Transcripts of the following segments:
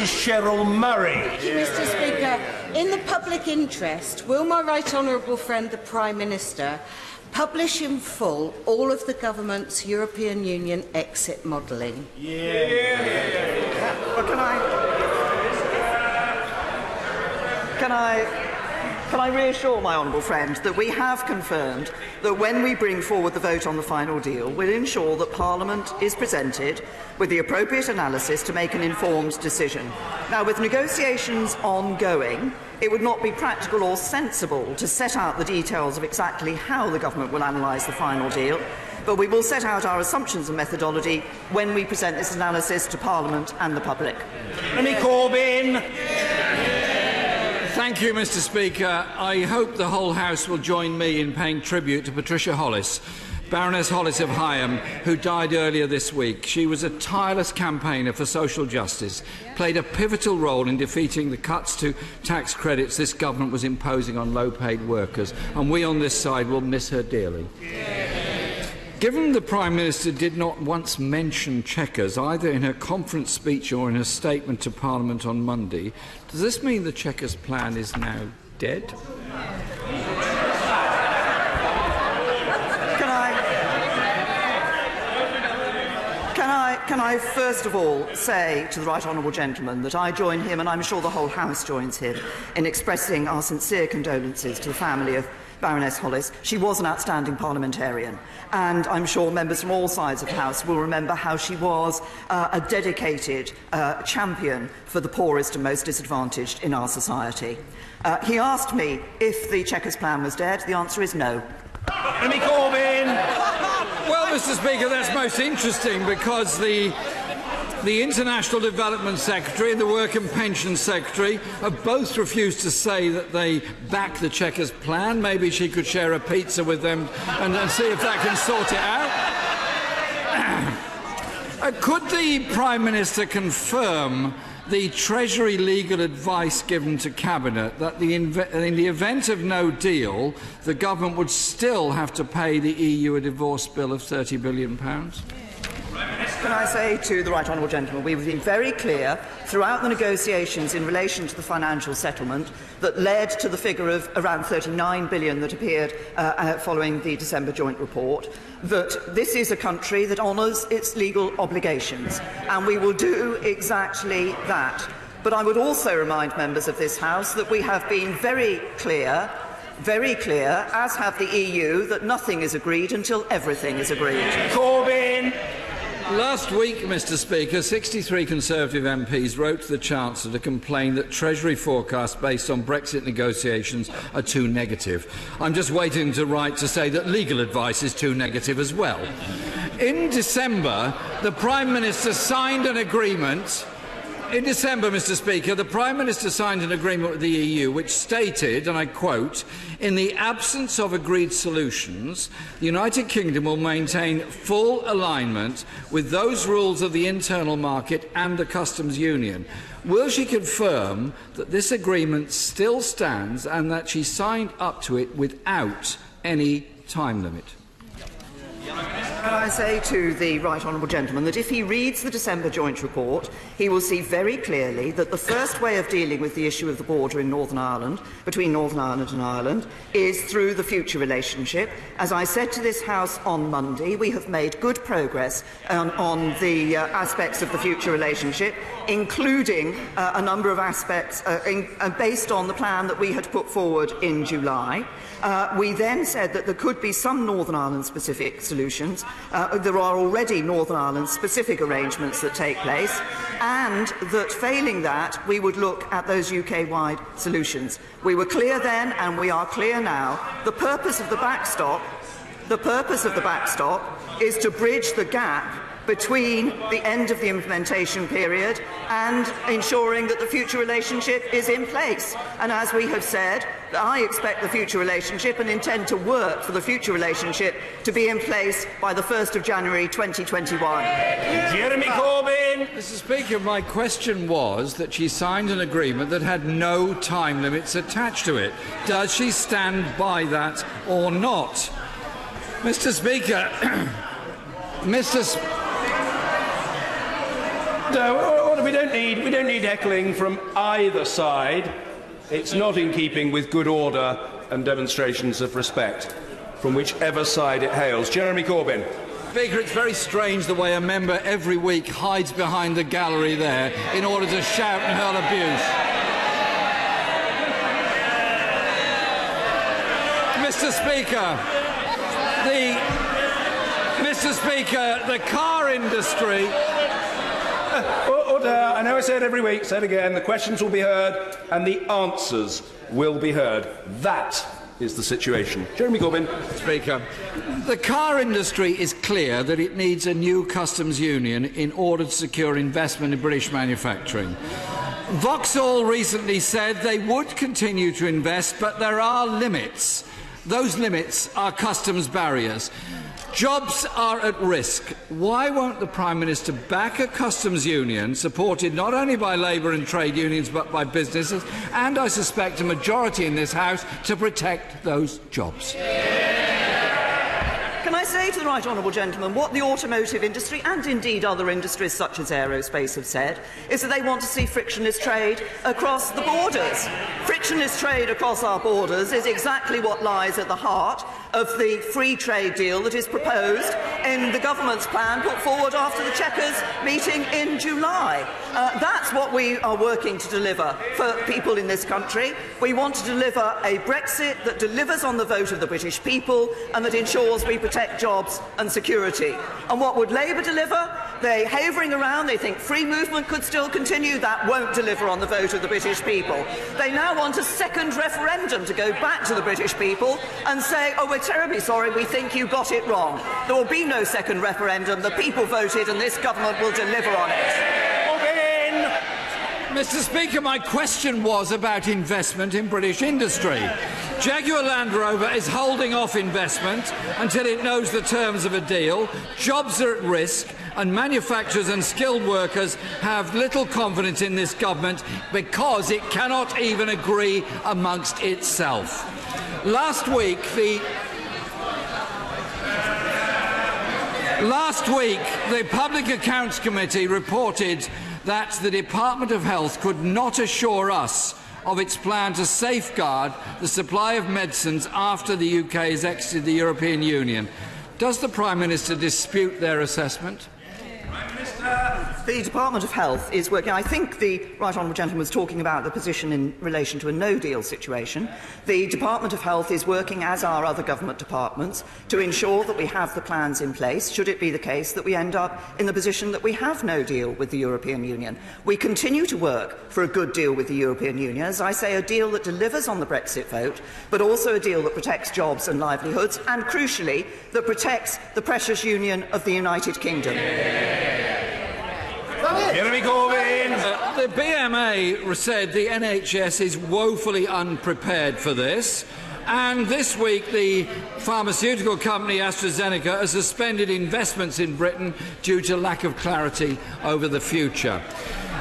Cheryl Murray. Thank you, Mr. Speaker. In the public interest, will my right honourable friend, the Prime Minister, publish in full all of the government's European Union exit modelling? But can I reassure my honourable friend that we have confirmed that when we bring forward the vote on the final deal, we'll ensure that Parliament is presented with the appropriate analysis to make an informed decision. Now, with negotiations ongoing, it would not be practical or sensible to set out the details of exactly how the government will analyse the final deal, but we will set out our assumptions and methodology when we present this analysis to Parliament and the public. Jeremy Corbyn. Thank you, Mr. Speaker. I hope the whole House will join me in paying tribute to Patricia Hollis, Baroness Hollis of Higham, who died earlier this week. She was a tireless campaigner for social justice, played a pivotal role in defeating the cuts to tax credits this government was imposing on low-paid workers, and we on this side will miss her dearly. Given the Prime Minister did not once mention Chequers, either in her conference speech or in her statement to Parliament on Monday, does this mean the Chequers plan is now dead? Can I first of all say to the right honourable gentleman that I join him, and I'm sure the whole House joins him, in expressing our sincere condolences to the family of Baroness Hollis. She was an outstanding parliamentarian, and I'm sure members from all sides of the House will remember how she was a dedicated champion for the poorest and most disadvantaged in our society. He asked me if the Chequers plan was dead. The answer is no. Jeremy Corbyn. Well, Mr. Speaker, that's most interesting because the International Development Secretary and the Work and Pension Secretary have both refused to say that they back the Chequers plan. Maybe she could share a pizza with them and see if that can sort it out. Could the Prime Minister confirm the Treasury legal advice given to Cabinet that in the event of no deal, the government would still have to pay the EU a divorce bill of £30 billion? Can I say to the right honourable gentleman, we've been very clear throughout the negotiations in relation to the financial settlement that led to the figure of around £39 billion that appeared following the December joint report, that this is a country that honours its legal obligations, and we will do exactly that. But I would also remind members of this House that we have been very clear, as have the EU, that nothing is agreed until everything is agreed. Corbyn. Last week, Mr. Speaker, 63 Conservative MPs wrote to the Chancellor to complain that Treasury forecasts based on Brexit negotiations are too negative. I'm just waiting to write to say that legal advice is too negative as well. In December, the Prime Minister signed an agreement. In December, Mr. Speaker, the Prime Minister signed an agreement with the EU which stated, and I quote, "In the absence of agreed solutions, the United Kingdom will maintain full alignment with those rules of the internal market and the customs union." Will she confirm that this agreement still stands and that she signed up to it without any time limit? Can I say to the right honourable gentleman that if he reads the December joint report, he will see very clearly that the first way of dealing with the issue of the border in Northern Ireland, between Northern Ireland and Ireland, is through the future relationship. As I said to this House on Monday, we have made good progress on the aspects of the future relationship, including a number of aspects based on the plan that we had put forward in July. We then said that there could be some Northern Ireland-specific solutions. There are already Northern Ireland-specific arrangements that take place, and that failing that, we would look at those UK-wide solutions. We were clear then, and we are clear now. The purpose of the backstop is to bridge the gap between the end of the implementation period and ensuring that the future relationship is in place. And as we have said, I expect the future relationship and intend to work for the future relationship to be in place by the 1st of January 2021. Jeremy Corbyn. Mr. Speaker, my question was that she signed an agreement that had no time limits attached to it. Does she stand by that or not? Mr. Speaker, what we don't need heckling from either side. It's not in keeping with good order and demonstrations of respect from whichever side it hails. Jeremy Corbyn. Speaker, it's very strange the way a member every week hides behind the gallery there in order to shout and hurl abuse. Mr. Speaker, the car industry... Order. I know I say it every week, say it again. The questions will be heard and the answers will be heard. That is the situation. Jeremy Corbyn. Speaker, the car industry is clear that it needs a new customs union in order to secure investment in British manufacturing. Vauxhall recently said they would continue to invest, but there are limits. Those limits are customs barriers. Jobs are at risk. Why won't the Prime Minister back a customs union supported not only by Labour and trade unions but by businesses and, I suspect, a majority in this House to protect those jobs? Can I say to the right honourable gentleman what the automotive industry and indeed other industries such as aerospace have said is that they want to see frictionless trade across the borders. Frictionless trade across our borders is exactly what lies at the heart of the free trade deal that is proposed in the government's plan put forward after the Chequers meeting in July. That's what we are working to deliver for people in this country. We want to deliver a Brexit that delivers on the vote of the British people and that ensures we protect jobs and security. And what would Labour deliver? They're havering around, they think free movement could still continue. That won't deliver on the vote of the British people. They now want a second referendum to go back to the British people and say, oh, we're terribly sorry, we think you got it wrong. There will be no second referendum. The people voted and this government will deliver on it. Mr. Speaker, my question was about investment in British industry. Jaguar Land Rover is holding off investment until it knows the terms of a deal. Jobs are at risk and manufacturers and skilled workers have little confidence in this government because it cannot even agree amongst itself. Last week, the Public Accounts Committee reported that the Department of Health could not assure us of its plan to safeguard the supply of medicines after the UK has exited the European Union. Does the Prime Minister dispute their assessment? The Department of Health is working. I think the right honourable gentleman was talking about the position in relation to a no-deal situation. The Department of Health is working, as are other government departments, to ensure that we have the plans in place, should it be the case that we end up in the position that we have no deal with the European Union. We continue to work for a good deal with the European Union, as I say, a deal that delivers on the Brexit vote, but also a deal that protects jobs and livelihoods, and crucially, that protects the precious union of the United Kingdom. Jeremy Corbyn. The BMA said the NHS is woefully unprepared for this, and this week the pharmaceutical company AstraZeneca has suspended investments in Britain due to lack of clarity over the future.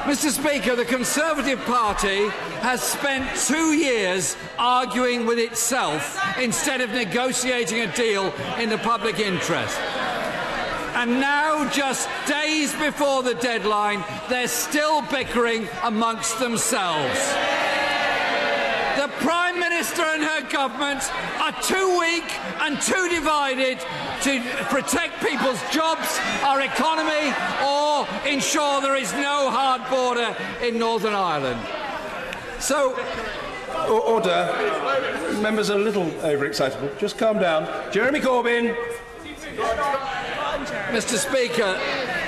Mr. Speaker, the Conservative Party has spent 2 years arguing with itself instead of negotiating a deal in the public interest. And now, just days before the deadline, they're still bickering amongst themselves. The Prime Minister and her government are too weak and too divided to protect people's jobs, our economy, or ensure there is no hard border in Northern Ireland. So... Order. Members are a little overexcitable. Just calm down. Jeremy Corbyn. Mr. Speaker,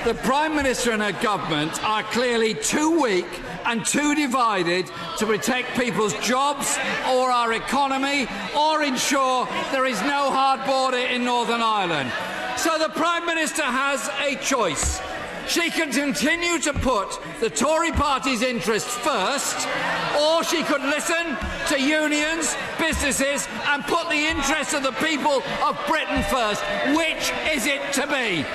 the Prime Minister and her government are clearly too weak and too divided to protect people's jobs or our economy or ensure there is no hard border in Northern Ireland. So the Prime Minister has a choice. She can continue to put the Tory party's interests first, or she could listen to unions, businesses, and put the interests of the people of Britain first. Which is it to be?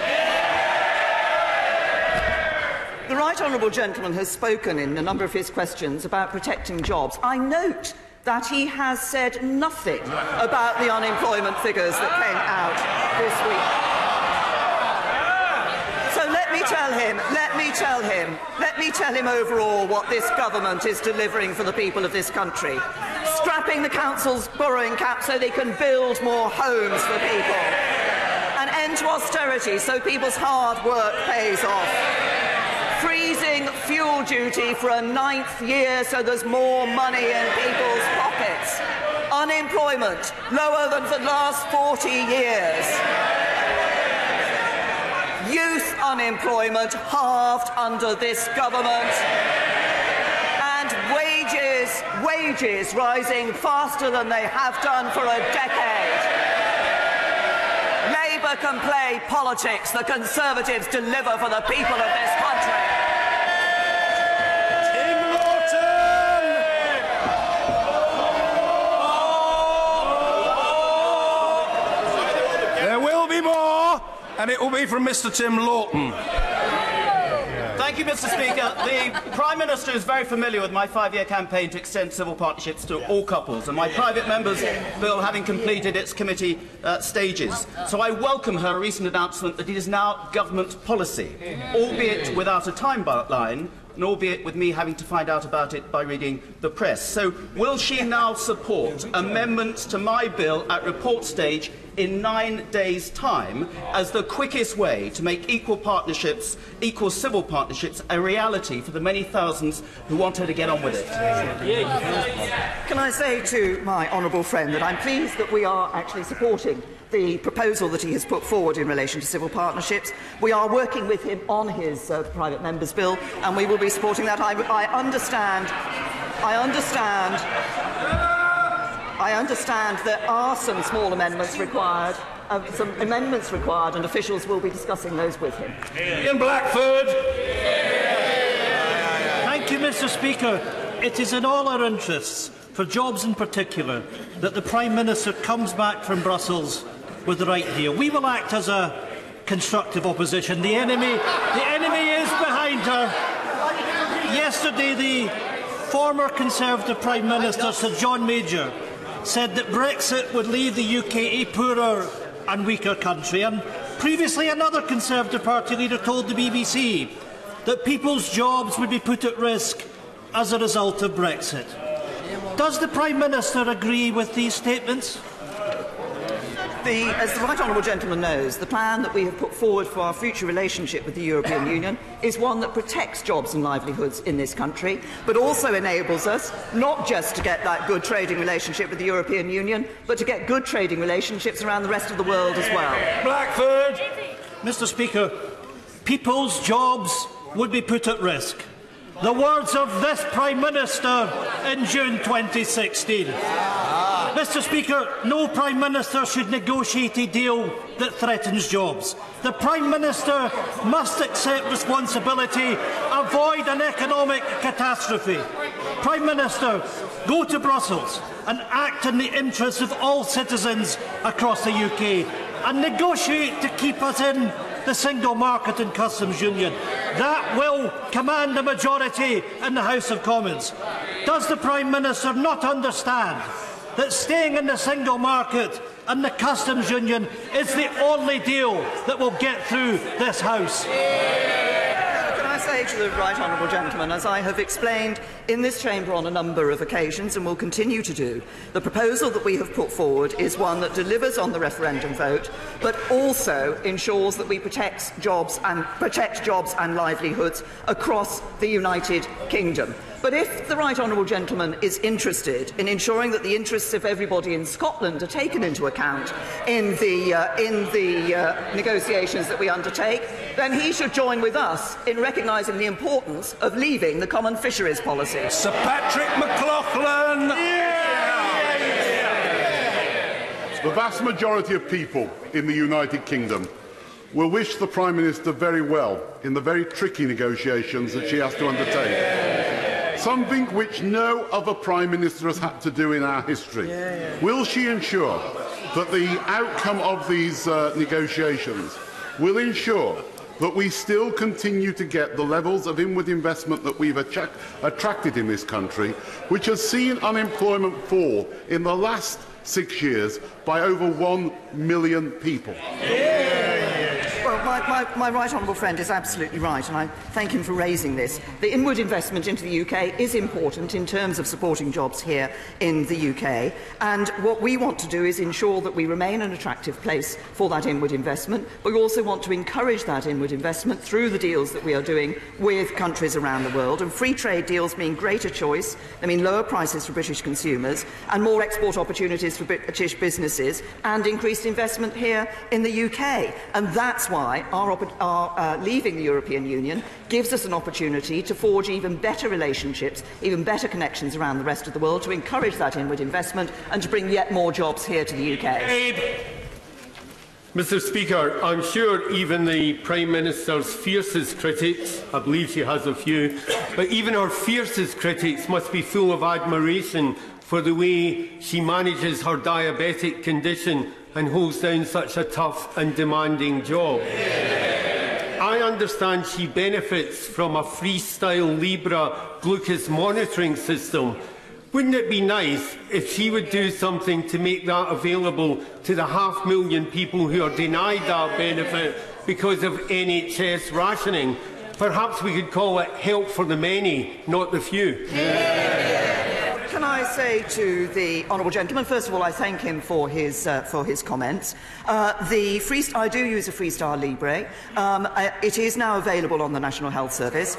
The right honourable gentleman has spoken in a number of his questions about protecting jobs. I note that he has said nothing about the unemployment figures that came out this week. So let me tell him overall what this government is delivering for the people of this country. Scrapping the council's borrowing cap so they can build more homes for people. An end to austerity so people's hard work pays off. Freezing fuel duty for a 9th year so there's more money in people's pockets. Unemployment lower than for the last 40 years. Youth unemployment halved under this government. And wages rising faster than they have done for a decade. Labour can play politics, the Conservatives deliver for the people of this country. And it will be from Mr. Tim Lawton. Thank you, Mr. Speaker. The Prime Minister is very familiar with my 5-year campaign to extend civil partnerships to all couples, and my private member's bill having completed its committee stages. So I welcome her recent announcement that it is now government policy, albeit without a timeline, and albeit with me having to find out about it by reading the press. So will she now support amendments to my bill at report stage in 9 days' time as the quickest way to make equal partnerships, equal civil partnerships, a reality for the many thousands who want her to get on with it? Can I say to my honourable friend that I'm pleased that we are actually supporting the proposal that he has put forward in relation to civil partnerships. We are working with him on his private member's bill, and we will be supporting that. I understand there are some small amendments required, and officials will be discussing those with him. Ian Blackford. Thank you, Mr. Speaker. It is in all our interests, for jobs in particular, that the Prime Minister comes back from Brussels with the right deal. We will act as a constructive opposition. The enemy is behind her. Yesterday, the former Conservative Prime Minister, Sir John Major, said that Brexit would leave the UK a poorer and weaker country. And previously, another Conservative Party leader told the BBC that people's jobs would be put at risk as a result of Brexit. Does the Prime Minister agree with these statements? As the right honourable gentleman knows, the plan that we have put forward for our future relationship with the European Union is one that protects jobs and livelihoods in this country, but also enables us not just to get that good trading relationship with the European Union, but to get good trading relationships around the rest of the world as well. Blackford. Mr. Speaker, people's jobs would be put at risk. The words of this Prime Minister in June 2016. Mr. Speaker, no Prime Minister should negotiate a deal that threatens jobs. The Prime Minister must accept responsibility, avoid an economic catastrophe. Prime Minister, go to Brussels and act in the interests of all citizens across the UK and negotiate to keep us in the single market and customs union. That will command a majority in the House of Commons. Does the Prime Minister not understand that staying in the single market and the customs union is the only deal that will get through this House? Can I say to the right honourable gentleman, as I have explained in this chamber on a number of occasions and will continue to do, the proposal that we have put forward is one that delivers on the referendum vote, but also ensures that we protect jobs and livelihoods across the United Kingdom. But if the right honourable gentleman is interested in ensuring that the interests of everybody in Scotland are taken into account in the negotiations that we undertake, then he should join with us in recognising the importance of leaving the common fisheries policy. Sir Patrick McLaughlin. The vast majority of people in the United Kingdom will wish the Prime Minister very well in the very tricky negotiations that she has to undertake. Something which no other Prime Minister has had to do in our history. Will she ensure that the outcome of these negotiations will ensure that we still continue to get the levels of inward investment that we've attracted in this country, which has seen unemployment fall in the last 6 years by over 1 million people? Well, My right honourable friend is absolutely right, and I thank him for raising this. The inward investment into the UK is important in terms of supporting jobs here in the UK, and what we want to do is ensure that we remain an attractive place for that inward investment, but we also want to encourage that inward investment through the deals that we are doing with countries around the world, and free trade deals mean greater choice, they mean lower prices for British consumers, and more export opportunities for British businesses, and increased investment here in the UK. And that's why our leaving the European Union gives us an opportunity to forge even better relationships, even better connections around the rest of the world, to encourage that inward investment and to bring yet more jobs here to the UK. Mr. Speaker, I'm sure even the Prime Minister's fiercest critics, I believe she has a few, but even her fiercest critics must be full of admiration for the way she manages her diabetic condition and holds down such a tough and demanding job. I understand she benefits from a freestyle Libra glucose monitoring system. Wouldn't it be nice if she would do something to make that available to the 500,000 people who are denied that benefit because of NHS rationing? Perhaps we could call it help for the many, not the few. Can I say to the honourable gentleman, first of all, I thank him for his comments. I do use a Freestar Libre. It is now available on the National Health Service.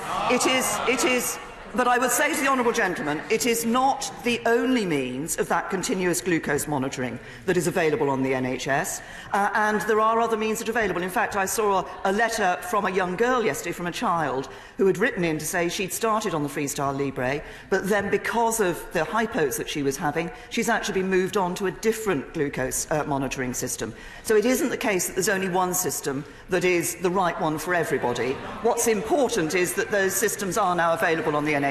But I would say to the honourable gentleman, it is not the only means of that continuous glucose monitoring that is available on the NHS, and there are other means that are available. In fact, I saw a letter from a young girl yesterday, from a child, who had written in to say she'd started on the Freestar Libre, but then because of the hypos that she was having, she's actually been moved on to a different glucose monitoring system. So it isn't the case that there's only one system that is the right one for everybody. What's important is that those systems are now available on the NHS.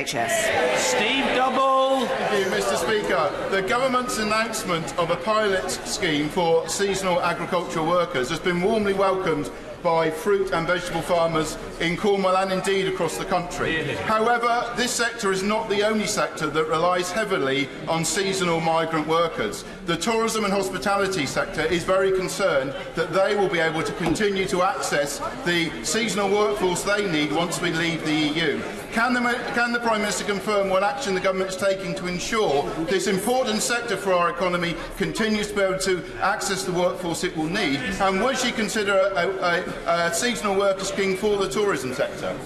Steve Double. Thank you, Mr. Speaker. The government's announcement of a pilot scheme for seasonal agricultural workers has been warmly welcomed by fruit and vegetable farmers in Cornwall and indeed across the country. However, this sector is not the only sector that relies heavily on seasonal migrant workers. The tourism and hospitality sector is very concerned that they will be able to continue to access the seasonal workforce they need once we leave the EU. Can the Prime Minister confirm what action the government is taking to ensure this important sector for our economy continues to be able to access the workforce it will need? And would she consider a seasonal worker scheme for the tourism sector?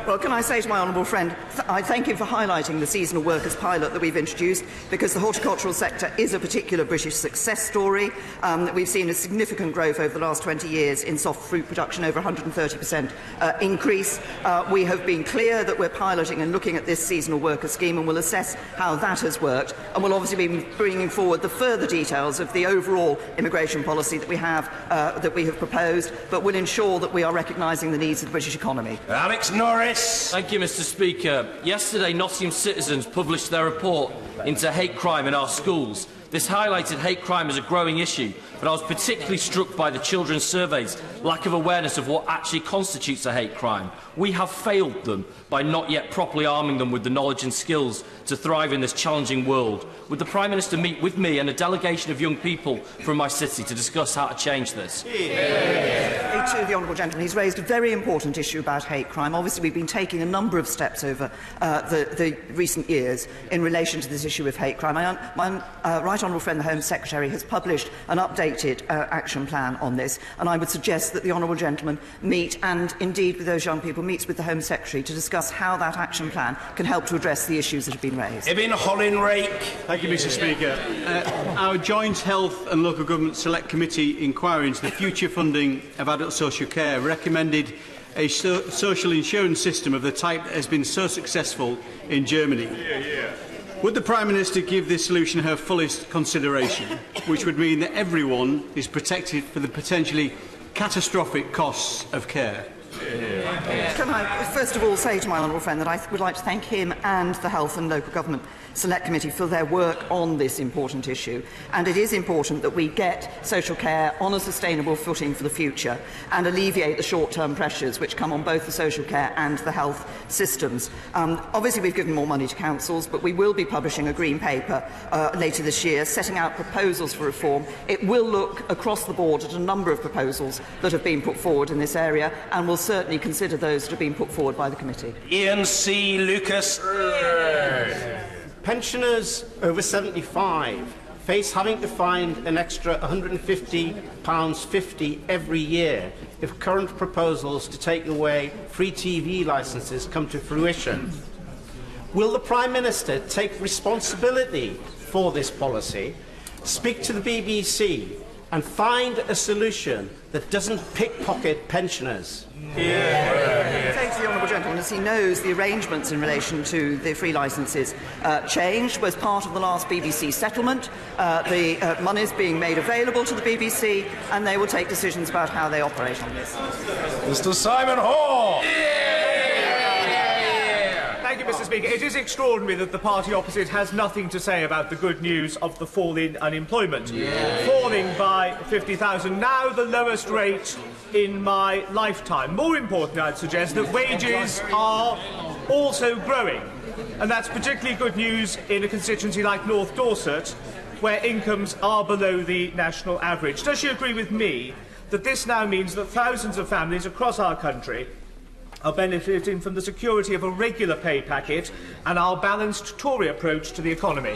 Well, can I say to my honourable friend, I thank him for highlighting the seasonal workers pilot that we've introduced, because the horticultural sector is a particular British success story. We've seen a significant growth over the last 20 years in soft fruit production, over 130% increase. We have been clear that we're piloting and looking at this seasonal worker scheme, and we'll assess how that has worked, and we'll obviously be bringing forward the further details of the overall immigration policy that we have proposed, but will ensure that we are recognising the needs of the British economy. Alex Norris. Thank you, Mr. Speaker. Yesterday, Nottingham citizens published their report into hate crime in our schools. This highlighted hate crime as a growing issue, but I was particularly struck by the children's survey's lack of awareness of what actually constitutes a hate crime. We have failed them by not yet properly arming them with the knowledge and skills to thrive in this challenging world. Would the Prime Minister meet with me and a delegation of young people from my city to discuss how to change this? To the honourable gentleman, he's raised a very important issue about hate crime. Obviously, we've been taking a number of steps over the recent years in relation to this issue of hate crime. My right honourable friend, the Home Secretary, has published an updated action plan on this, and I would suggest that the honourable gentleman meet, and indeed with those young people, meets with the Home Secretary to discuss how that action plan can help to address the issues that have been raised. Ibn Holinrake. Thank you, Mr. Speaker. Our Joint Health and Local Government Select Committee inquiry into the future funding of adult social care recommended a social insurance system of the type that has been so successful in Germany. Would the Prime Minister give this solution her fullest consideration, which would mean that everyone is protected for the potentially catastrophic costs of care? Can I first of all say to my honourable friend that I would like to thank him and the Health and Local Government Select Committee for their work on this important issue. And it is important that we get social care on a sustainable footing for the future and alleviate the short-term pressures which come on both the social care and the health systems. Obviously, we've given more money to councils, but we will be publishing a green paper later this year setting out proposals for reform. It will look across the board at a number of proposals that have been put forward in this area, and will certainly consider those that have been put forward by the committee. Ian C. Lucas. Pensioners over 75 face having to find an extra £150.50 every year if current proposals to take away free TV licences come to fruition. Will the Prime Minister take responsibility for this policy, speak to the BBC and find a solution that doesn't pickpocket pensioners? Say to the honourable gentleman, as he knows, the arrangements in relation to the free licences changed as part of the last BBC settlement. The money is being made available to the BBC, and they will take decisions about how they operate on this. Mr. Simon Hall. Thank you, Mr. Speaker. It is extraordinary that the party opposite has nothing to say about the good news of the fall in unemployment. Falling by 50,000, now the lowest rate in my lifetime. More important, I'd suggest, that wages are also growing. And that's particularly good news in a constituency like North Dorset, where incomes are below the national average. Does she agree with me that this now means that thousands of families across our country are benefiting from the security of a regular pay packet and our balanced Tory approach to the economy?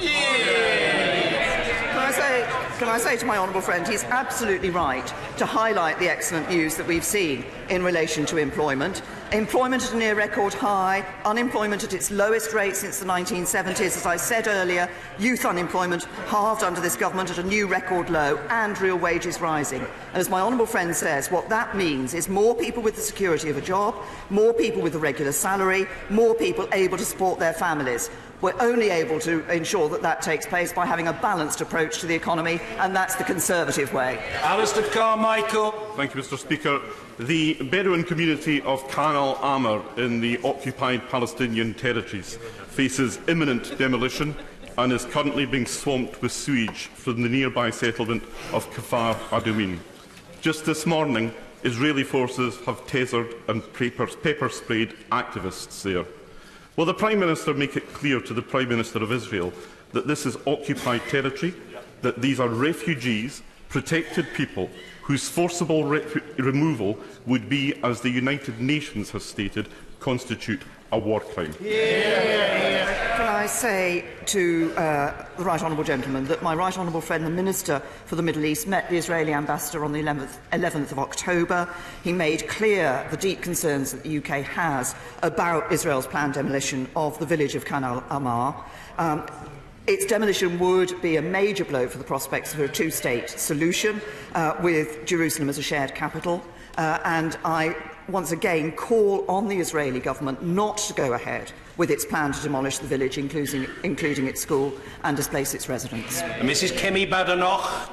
Can I say to my honourable friend, he's absolutely right to highlight the excellent news that we've seen in relation to employment. Employment at a near record high, unemployment at its lowest rate since the 1970s. As I said earlier, youth unemployment halved under this government at a new record low, and real wages rising. And as my honourable friend says, what that means is more people with the security of a job, more people with a regular salary, more people able to support their families. We're only able to ensure that that takes place by having a balanced approach to the economy, and that's the Conservative way. Alistair Carmichael. Thank you, Mr. Speaker. The Bedouin community of Khan al-Amr in the occupied Palestinian territories faces imminent demolition and is currently being swamped with sewage from the nearby settlement of Kfar Adouin. Just this morning, Israeli forces have tasered and pepper-sprayed activists there. Will the Prime Minister make it clear to the Prime Minister of Israel that this is occupied territory, that these are refugees, protected people, whose forcible removal would be, as the United Nations has stated, constitute a war crime? Can I say to the right honourable gentleman that my right honourable friend, the Minister for the Middle East, met the Israeli ambassador on the 11th of October. He made clear the deep concerns that the UK has about Israel's planned demolition of the village of Khan al-Amr. Its demolition would be a major blow for the prospects of a two-state solution with Jerusalem as a shared capital. And I once again call on the Israeli government not to go ahead with its plan to demolish the village, including its school, and displace its residents. Mrs. Kemi Badenoch.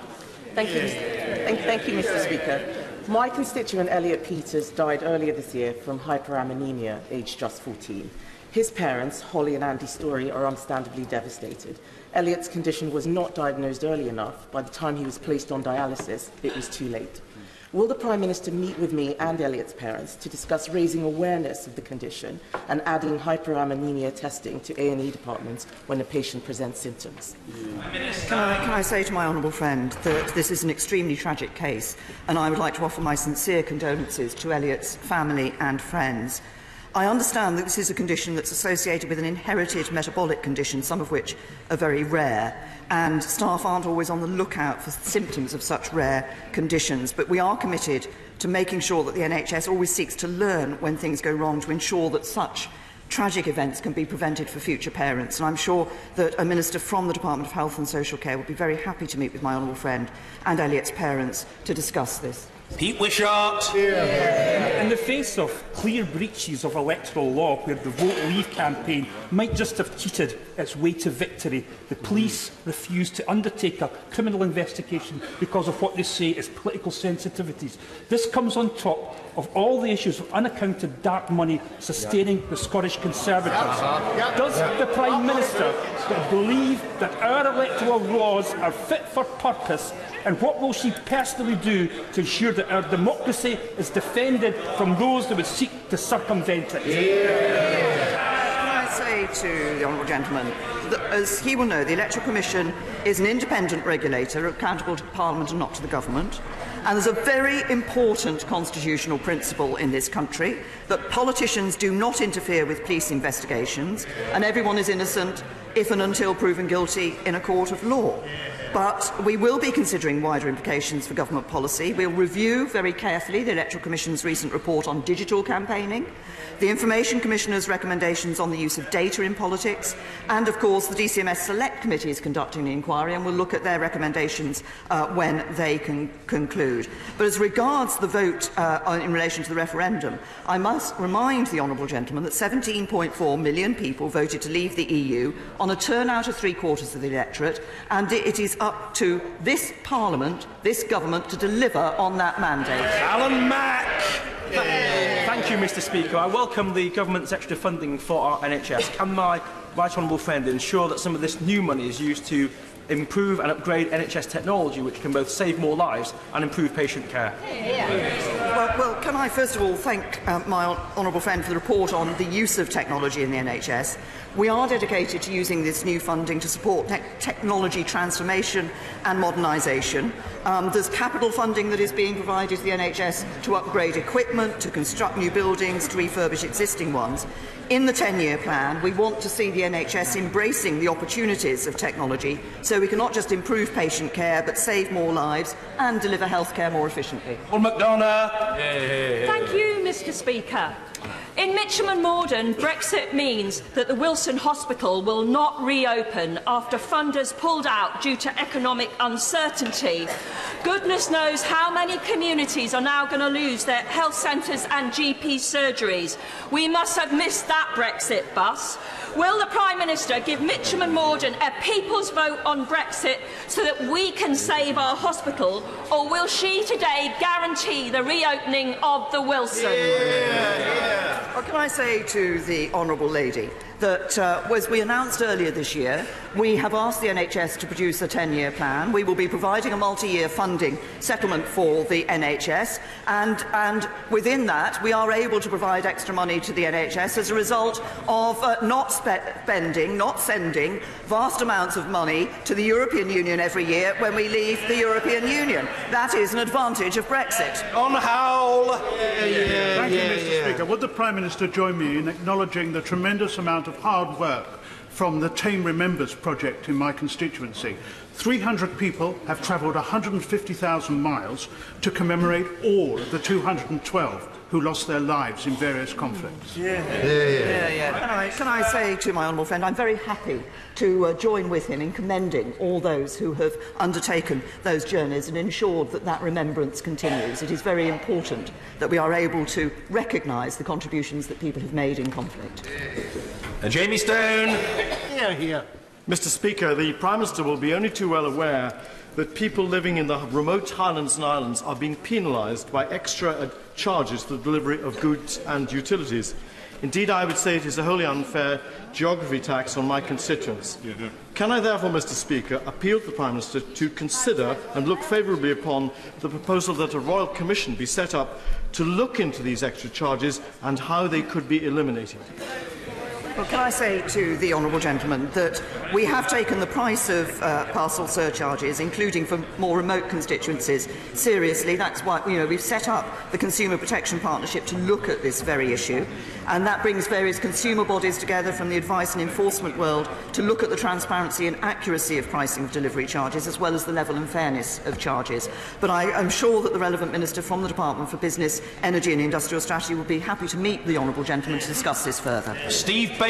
Thank you, Mr. Speaker. My constituent Elliot Peters died earlier this year from hyperammonemia, aged just 14. His parents, Holly and Andy Story, are understandably devastated. Elliot's condition was not diagnosed early enough. By the time he was placed on dialysis, it was too late. Will the Prime Minister meet with me and Elliot's parents to discuss raising awareness of the condition and adding hyperammonemia testing to A&E departments when a patient presents symptoms? Can I say to my honourable friend that this is an extremely tragic case, and I would like to offer my sincere condolences to Elliot's family and friends. I understand that this is a condition that's associated with an inherited metabolic condition, some of which are very rare, and staff aren't always on the lookout for symptoms of such rare conditions. But we are committed to making sure that the NHS always seeks to learn when things go wrong to ensure that such tragic events can be prevented for future parents. And I'm sure that a Minister from the Department of Health and Social Care would be very happy to meet with my honourable friend and Elliot's parents to discuss this. Pete Wishart. In the face of clear breaches of electoral law where the Vote Leave campaign might just have cheated its way to victory, the police refused to undertake a criminal investigation because of what they say is political sensitivities. This comes on top of all the issues of unaccounted dark money sustaining the Scottish Conservatives. Does the Prime Minister believe that our electoral laws are fit for purpose, and what will she personally do to ensure that our democracy is defended from those that would seek to circumvent it? Can I say to the honourable gentleman that, as he will know, the Electoral Commission is an independent regulator accountable to Parliament and not to the government. And there's a very important constitutional principle in this country that politicians do not interfere with police investigations, and everyone is innocent if and until proven guilty in a court of law. But we will be considering wider implications for government policy. We'll review very carefully the Electoral Commission's recent report on digital campaigning, the Information Commissioner's recommendations on the use of data in politics, and, of course, the DCMS Select Committee is conducting the inquiry and will look at their recommendations when they can conclude. But as regards the vote in relation to the referendum, I must remind the honourable gentleman that 17.4 million people voted to leave the EU on a turnout of 3/4 of the electorate, and it is up to this Parliament, this government, to deliver on that mandate. Alan Mack. Thank you, Mr. Speaker. I welcome the government's extra funding for our NHS. Can my right honourable friend ensure that some of this new money is used to improve and upgrade NHS technology, which can both save more lives and improve patient care? Well, can I first of all thank my honourable friend for the report on the use of technology in the NHS. We are dedicated to using this new funding to support technology transformation and modernisation. There's capital funding that is being provided to the NHS to upgrade equipment, to construct new buildings, to refurbish existing ones. In the 10-year plan, we want to see the NHS embracing the opportunities of technology so we can not just improve patient care but save more lives and deliver healthcare more efficiently. Paul McDonough. Thank you, Mr. Speaker. In Mitcham and Morden, Brexit means that the Wilson Hospital will not reopen after funders pulled out due to economic uncertainty. Goodness knows how many communities are now going to lose their health centres and GP surgeries. We must have missed that Brexit bus. Will the Prime Minister give Mitcham and Morden a people's vote on Brexit so that we can save our hospital, or will she today guarantee the reopening of the Wilson? Well, can I say to the honourable lady that, as we announced earlier this year, we have asked the NHS to produce a 10-year plan. We will be providing a multi-year funding settlement for the NHS, and within that we are able to provide extra money to the NHS as a result of not sending vast amounts of money to the European Union every year when we leave the European Union. That is an advantage of Brexit. On Howell. Thank you, Mr. Speaker. Would the Prime Minister join me in acknowledging the tremendous amount of hard work from the Tame Remembers project in my constituency? 300 people have travelled 150,000 miles to commemorate all of the 212 who lost their lives in various conflicts. Can I say to my honourable friend, I'm very happy to join with him in commending all those who have undertaken those journeys and ensured that that remembrance continues. It is very important that we are able to recognise the contributions that people have made in conflict. Jamie Stone. Here. Mr. Speaker, the Prime Minister will be only too well aware that people living in the remote Highlands and Islands are being penalised by extra charges for the delivery of goods and utilities. Indeed, I would say it is a wholly unfair geography tax on my constituents. Can I therefore, Mr. Speaker, appeal to the Prime Minister to consider and look favourably upon the proposal that a Royal Commission be set up to look into these extra charges and how they could be eliminated? Well, can I say to the honourable gentleman that we have taken the price of parcel surcharges, including for more remote constituencies, seriously. That's why we've set up the Consumer Protection Partnership to look at this very issue, and that brings various consumer bodies together from the advice and enforcement world to look at the transparency and accuracy of pricing of delivery charges, as well as the level and fairness of charges. But I am sure that the relevant Minister from the Department for Business, Energy and Industrial Strategy will be happy to meet the honourable gentleman to discuss this further. Steve Baker.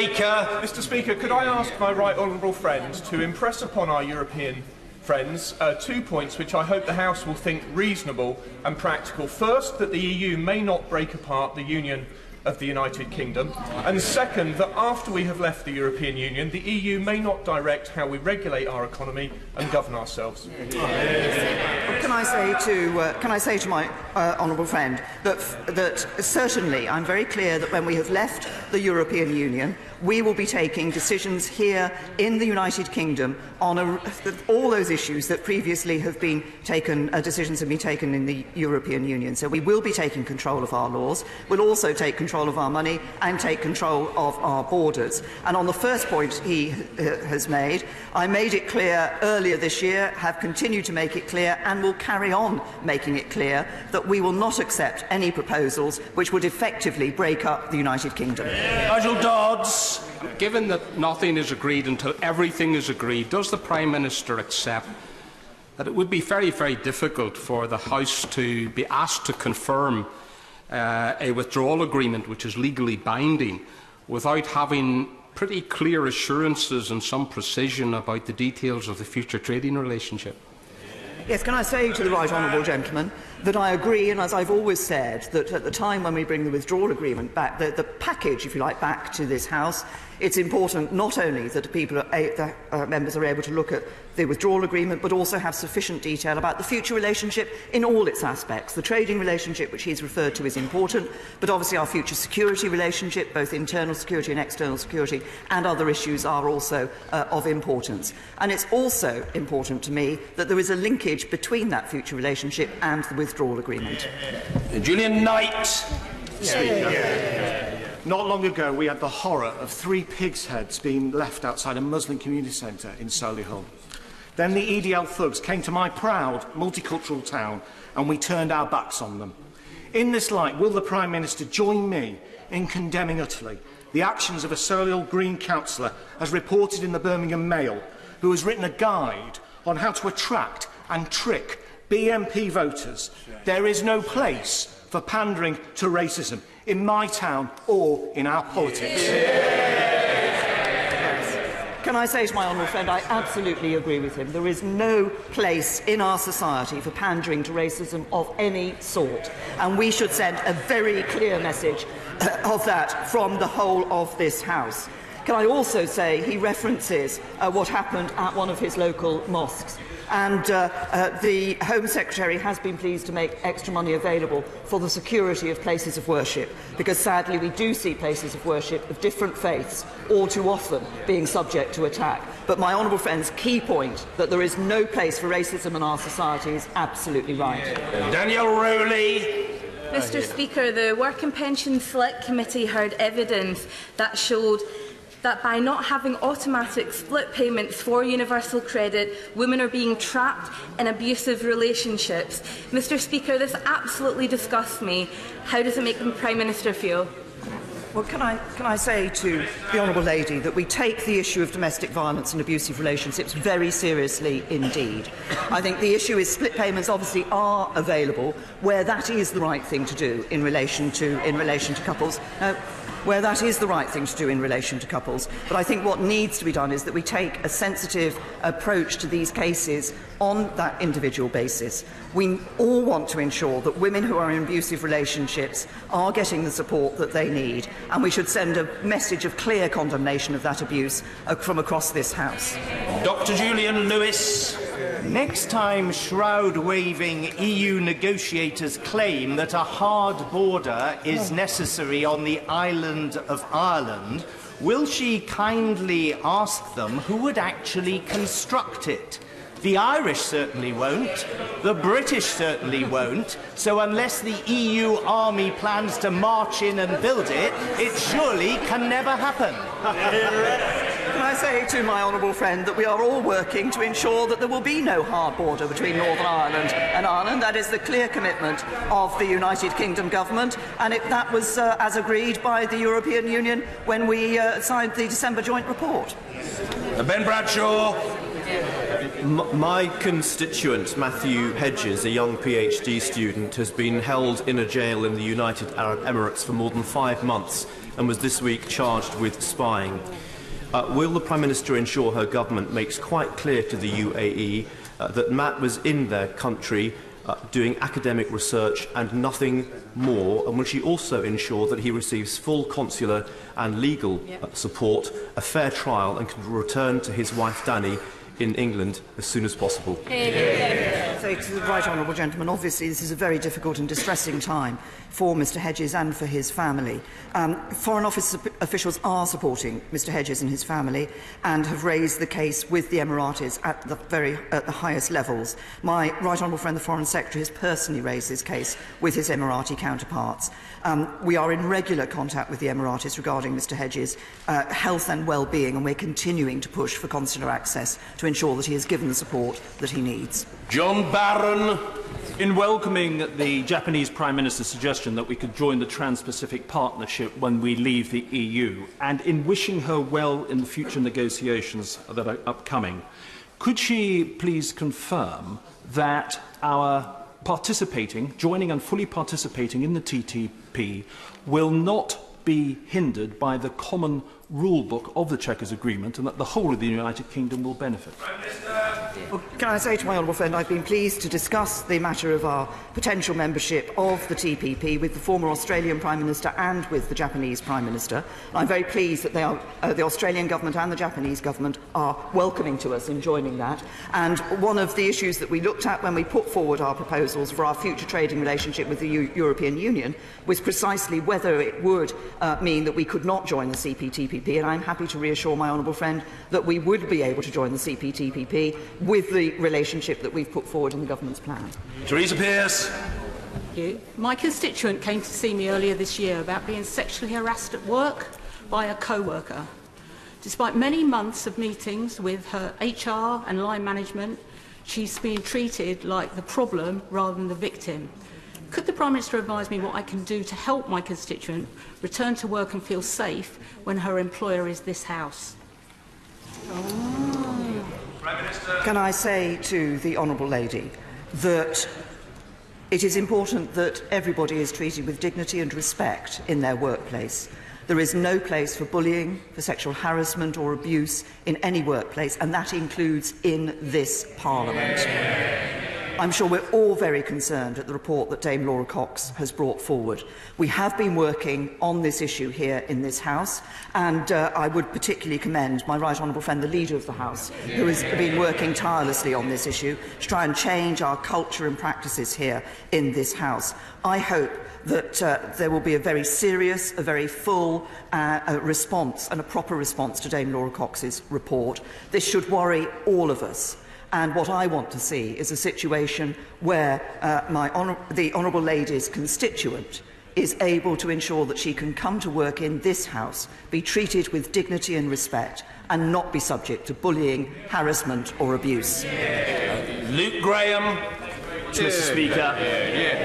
Mr. Speaker, could I ask my right honourable friend to impress upon our European friends, 2 points which I hope the House will think reasonable and practical. First, that the EU may not break apart the Union of the United Kingdom, and second, that after we have left the European Union, the EU may not direct how we regulate our economy and govern ourselves. Can I say to my honourable friend that certainly I'm very clear that when we have left the European Union, we will be taking decisions here in the United Kingdom on all those issues that previously have been taken, decisions have been taken in the European Union. So we will be taking control of our laws, we'll also take control of our money and take control of our borders. And on the first point he has made, I made it clear earlier this year, have continued to make it clear and will carry on making it clear that we will not accept any proposals which would effectively break up the United Kingdom. Nigel Dodds. Given that nothing is agreed until everything is agreed, does the Prime Minister accept that it would be very, very difficult for the House to be asked to confirm a withdrawal agreement which is legally binding without having pretty clear assurances and some precision about the details of the future trading relationship? Yes, can I say to the right honourable gentleman that I agree, and as I've always said, that at the time when we bring the withdrawal agreement back, the package, if you like, back to this House, it's important not only that members are able to look at the withdrawal agreement, but also have sufficient detail about the future relationship in all its aspects. The trading relationship, which he's referred to, is important, but obviously our future security relationship, both internal security and external security, and other issues are also of importance. And it's also important to me that there is a linkage between that future relationship and the withdrawal agreement. Julian Knight. Not long ago, we had the horror of 3 pigs' heads being left outside a Muslim community centre in Solihull. Then the EDL thugs came to my proud multicultural town and we turned our backs on them. In this light, will the Prime Minister join me in condemning utterly the actions of a Solihull Green councillor, as reported in the Birmingham Mail, who has written a guide on how to attract and trick BNP voters? There is no place for pandering to racism in my town or in our politics. Can I say to my honourable friend, I absolutely agree with him. There is no place in our society for pandering to racism of any sort, and we should send a very clear message of that from the whole of this House. Can I also say he references what happened at one of his local mosques, and the Home Secretary has been pleased to make extra money available for the security of places of worship, because sadly we do see places of worship of different faiths all too often being subject to attack. But my honourable friend's key point that there is no place for racism in our society is absolutely right. Daniel Rowley. Mr. Speaker, the Work and Pensions Select Committee heard evidence that showed that by not having automatic split payments for universal credit, women are being trapped in abusive relationships. Mr. Speaker, this absolutely disgusts me. How does it make the Prime Minister feel? Well, can I say to the honourable lady that we take the issue of domestic violence and abusive relationships very seriously indeed. I think the issue is split payments obviously are available where that is the right thing to do in relation to couples. Where that is the right thing to do in relation to couples. But I think what needs to be done is that we take a sensitive approach to these cases on that individual basis. We all want to ensure that women who are in abusive relationships are getting the support that they need, and we should send a message of clear condemnation of that abuse from across this House. Dr. Julian Lewis. Next time shroud-waving EU negotiators claim that a hard border is necessary on the island of Ireland, will she kindly ask them who would actually construct it? The Irish certainly won't. The British certainly won't. So unless the EU army plans to march in and build it, it surely can never happen. Can I say to my honourable friend that we are all working to ensure that there will be no hard border between Northern Ireland and Ireland. That is the clear commitment of the United Kingdom government, and that was as agreed by the European Union when we signed the December joint report. Ben Bradshaw. My constituent, Matthew Hedges, a young PhD student, has been held in a jail in the United Arab Emirates for more than 5 months and was this week charged with spying. Will the Prime Minister ensure her government makes quite clear to the UAE that Matt was in their country doing academic research and nothing more, and will she also ensure that he receives full consular and legal support, a fair trial, and can return to his wife Danny in England as soon as possible? So, to the right honourable gentleman, obviously this is a very difficult and distressing time for Mr Hedges and for his family. Foreign Office officials are supporting Mr Hedges and his family and have raised the case with the Emiratis at the highest levels. My right honourable friend, the Foreign Secretary, has personally raised this case with his Emirati counterparts. We are in regular contact with the Emiratis regarding Mr Hedges' health and well-being, and we're continuing to push for consular access to ensure that he is given the support that he needs. John Barron. In welcoming the Japanese Prime Minister's suggestion that we could join the Trans-Pacific Partnership when we leave the EU, and in wishing her well in the future negotiations that are upcoming, could she please confirm that our joining and fully participating in the TTP will not be hindered by the common rule book of the Chequers Agreement, and that the whole of the United Kingdom will benefit? Well, can I say to my honourable friend, I've been pleased to discuss the matter of our potential membership of the TPP with the former Australian Prime Minister and with the Japanese Prime Minister. I'm very pleased that the Australian government and the Japanese government are welcoming to us in joining that. And one of the issues that we looked at when we put forward our proposals for our future trading relationship with the European Union was precisely whether it would mean that we could not join the CPTPP, and I'm happy to reassure my honourable friend that we would be able to join the CPTPP with the relationship that we've put forward in the government's plan. Teresa Pearce. My constituent came to see me earlier this year about being sexually harassed at work by a co-worker. Despite many months of meetings with her HR and line management, she's being treated like the problem rather than the victim. Could the Prime Minister advise me what I can do to help my constituent return to work and feel safe when her employer is this House? Can I say to the honourable lady that it is important that everybody is treated with dignity and respect in their workplace. There is no place for bullying, for sexual harassment or abuse in any workplace, and that includes in this Parliament. I'm sure we're all very concerned at the report that Dame Laura Cox has brought forward. We have been working on this issue here in this House, and I would particularly commend my right honourable friend, the Leader of the House, who has been working tirelessly on this issue to try and change our culture and practices here in this House. I hope that there will be a very serious, a very full response and a proper response to Dame Laura Cox's report. This should worry all of us. And what I want to see is a situation where the Honourable Lady's constituent is able to ensure that she can come to work in this House, be treated with dignity and respect, and not be subject to bullying, harassment or abuse. Luke Graham. Mr. Speaker.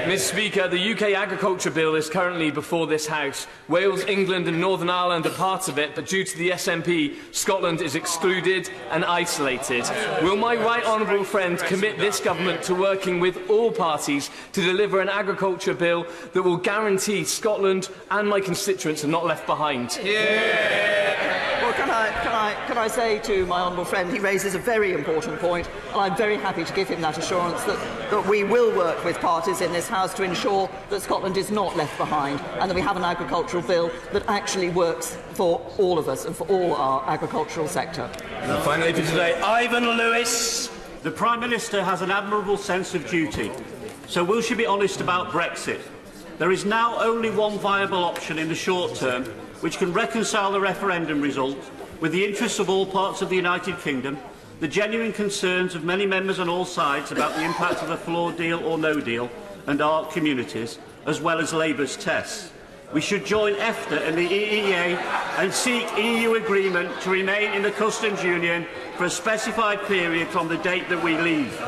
Mr. Speaker, the UK Agriculture Bill is currently before this House. Wales, England and Northern Ireland are parts of it, but due to the SNP, Scotland is excluded and isolated. Will my right honourable friend commit this government to working with all parties to deliver an agriculture bill that will guarantee Scotland and my constituents are not left behind? Well, can I say to my honourable friend, he raises a very important point, and I'm very happy to give him that assurance that we will work with parties in this House to ensure that Scotland is not left behind, and that we have an agricultural bill that actually works for all of us and for all our agricultural sector. And finally for today, Ivan Lewis. The Prime Minister has an admirable sense of duty, so will she be honest about Brexit? There is now only one viable option in the short term which can reconcile the referendum result with the interests of all parts of the United Kingdom, the genuine concerns of many members on all sides about the impact of a flawed deal or no deal, and our communities, as well as Labour's tests. We should join EFTA and the EEA and seek EU agreement to remain in the customs union for a specified period from the date that we leave,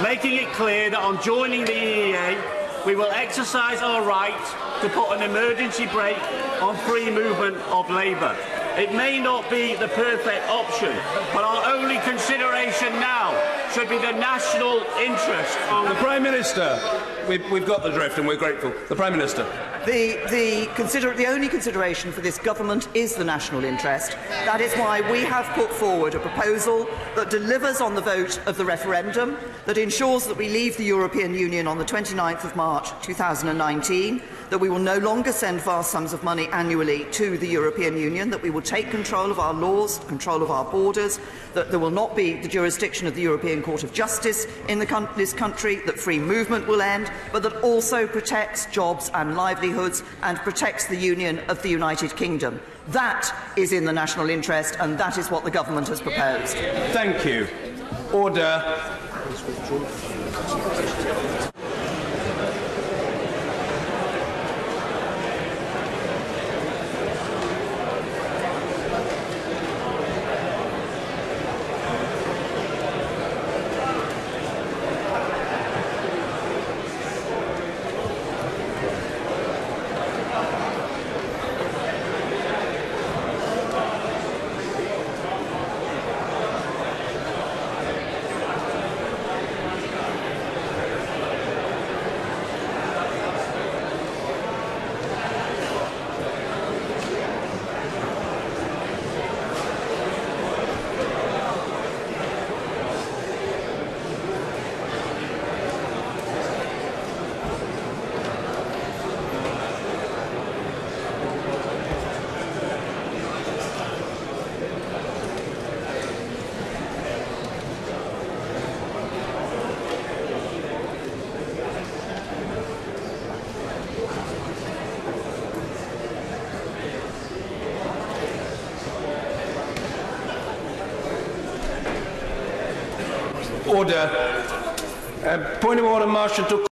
making it clear that on joining the EEA we will exercise our right to put an emergency brake on free movement of labour. It may not be the perfect option, but our only consideration now should be the national interest. The Prime Minister. We've got the drift and we're grateful. The Prime Minister. The only consideration for this government is the national interest. That is why we have put forward a proposal that delivers on the vote of the referendum, that ensures that we leave the European Union on the 29th of March 2019, that we will no longer send vast sums of money annually to the European Union, that we will take control of our laws, control of our borders, that there will not be the jurisdiction of the European Court of Justice in this country, that free movement will end, but that also protects jobs and livelihoods and protects the union of the United Kingdom. That is in the national interest, and that is what the government has proposed. Thank you. Order. Order. Point of order, Marshal.